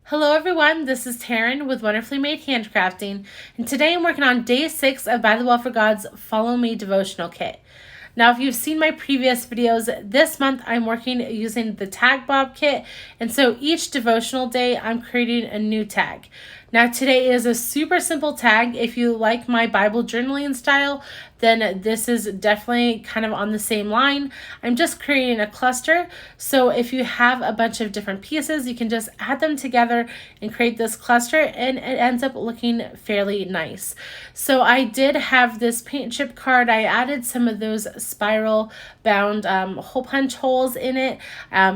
Hello everyone, this is Taryn with Wonderfully Made Handcrafting, and today I'm working on day 6 of ByTheWell4God's Follow Me devotional kit. Now, if you've seen my previous videos, this month I'm working using the tag bob kit, and so each devotional day I'm creating a new tag. Now, today is a super simple tag. If you like my Bible journaling style, then this is definitely kind of on the same line. I'm just creating a cluster. So if you have a bunch of different pieces, you can just add them together and create this cluster, and it ends up looking fairly nice. So I did have this paint chip card. I added some of those spiral bound hole punch holes in it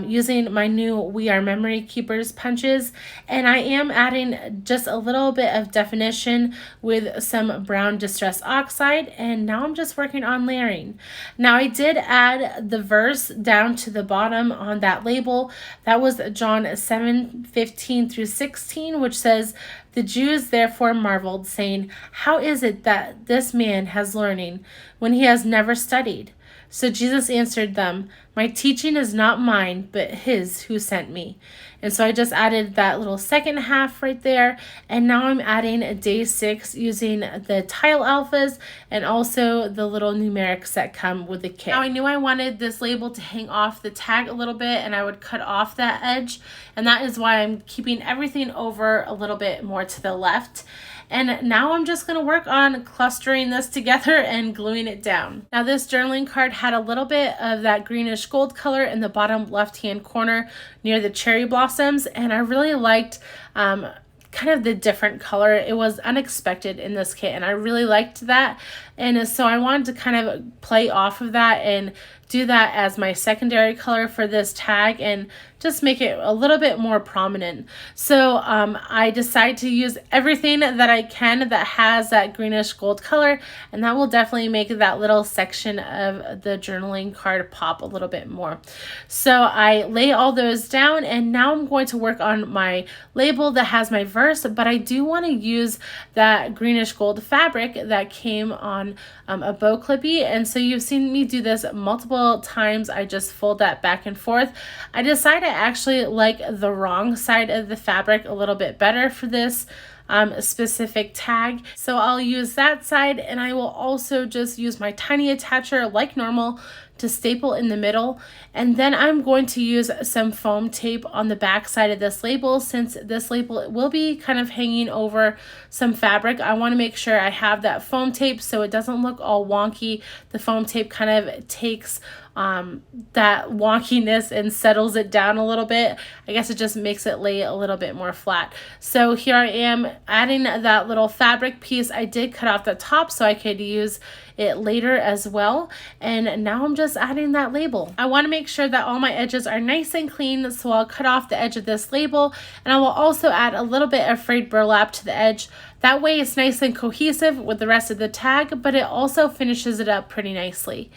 using my new We Are Memory Keepers punches. And I am adding just a little bit of definition with some brown distress oxide, and now I'm just working on layering. Now, I did add the verse down to the bottom on that label. That was John 7:15 through 16, which says, "The Jews therefore marveled, saying, 'How is it that this man has learning when he has never studied?' So Jesus answered them, 'My teaching is not mine, but his who sent me.'" And so I just added that little second half right there. And now I'm adding day 6 using the tile alphas and also the little numerics that come with the kit. Now, I knew I wanted this label to hang off the tag a little bit, and I would cut off that edge. And that is why I'm keeping everything over a little bit more to the left. And now I'm just going to work on clustering this together and gluing it down. Now, this journaling card had a little bit of that greenish gold color in the bottom left-hand corner near the cherry blossoms, and I really liked kind of the different color. It was unexpected in this kit, and I really liked that. And so I wanted to kind of play off of that and do that as my secondary color for this tag and just make it a little bit more prominent. So I decided to use everything that I can that has that greenish gold color, and that will definitely make that little section of the journaling card pop a little bit more. So I lay all those down, and now I'm going to work on my label that has my verse, but I do want to use that greenish gold fabric that came on a bow clippy. And so you've seen me do this multiple times. I just fold that back and forth. I decided I actually like the wrong side of the fabric a little bit better for this specific tag. So I'll use that side, and I will also just use my tiny attacher like normal to staple in the middle. And then I'm going to use some foam tape on the back side of this label. Since this label will be kind of hanging over some fabric, I want to make sure I have that foam tape so it doesn't look all wonky. The foam tape kind of takes that wonkiness and settles it down a little bit. I guess it just makes it lay a little bit more flat. So here I am adding that little fabric piece. I did cut off the top so I could use it later as well. And now I'm just adding that label. I want to make sure that all my edges are nice and clean, so I'll cut off the edge of this label, and I will also add a little bit of frayed burlap to the edge. That way it's nice and cohesive with the rest of the tag, but it also finishes it up pretty nicely.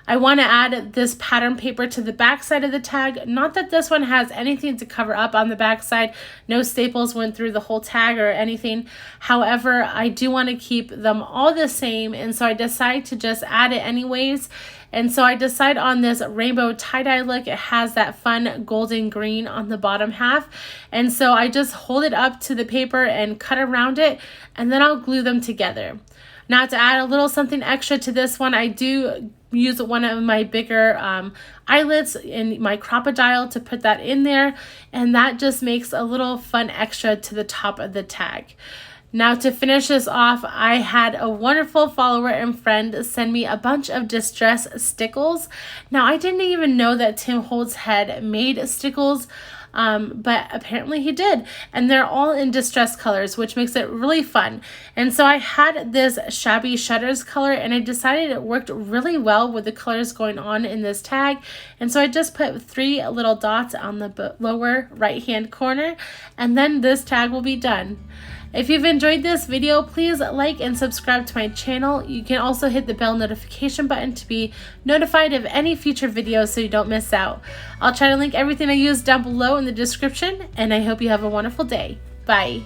I want to add this pattern paper to the back side of the tag. Not that this one has anything to cover up on the back side. No staples went through the whole tag or anything. However, I do want to keep them all the same, and so I decided to just add it anyways. And so I decide on this rainbow tie-dye look. It has that fun golden green on the bottom half. And so I just hold it up to the paper and cut around it, and then I'll glue them together. Now, to add a little something extra to this one, I do use one of my bigger eyelets in my crocodile to put that in there, and that just makes a little fun extra to the top of the tag. Now, to finish this off, I had a wonderful follower and friend send me a bunch of distress stickles. Now, I didn't even know that Tim Holtz had made stickles, but apparently he did, and they're all in distress colors, which makes it really fun. And so I had this shabby shutters color, and I decided it worked really well with the colors going on in this tag, and so I just put 3 little dots on the lower right hand corner, and then this tag will be done. If you've enjoyed this video, please like and subscribe to my channel. You can also hit the bell notification button to be notified of any future videos so you don't miss out. I'll try to link everything I use down below in the description, and I hope you have a wonderful day. Bye.